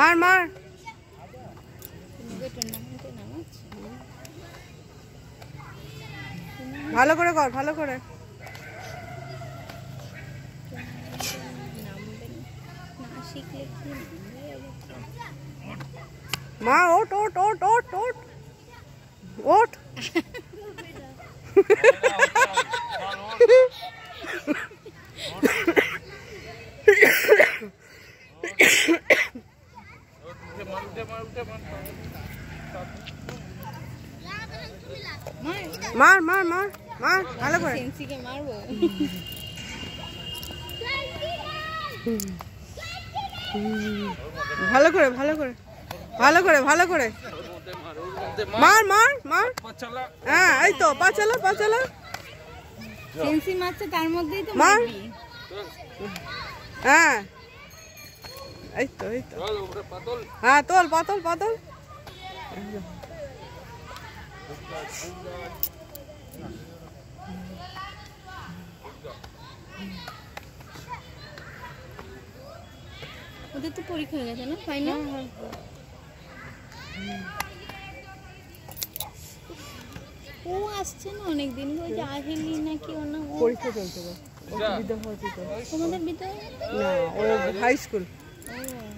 মার মার। ভালো করে কর, ভালো করে মা। ওট ওট ওট ওট ওট ওট। মার মার মার মার ভালো করে। ভালো করে ভালো করে ভালো করে ভালো করে মার মার মার। হ্যাঁ এই তো পা চালা পা চালা। সেন্সি মারছে তার মধ্যেই তো মার। হ্যাঁ এই তো এই তো। হ্যাঁ তোল পাতল পাতল। ওদের তো পরীক্ষা হয়ে গেছে না ফাইনাল? ও আসছে না অনেকদিন, ওই যে আহেলি নাকি ওর নাম। পরীক্ষা চলছে, তোমাদের বিদ্যালয় তোমাদের বিদ্যালয় না, ও হাই স্কুল। ও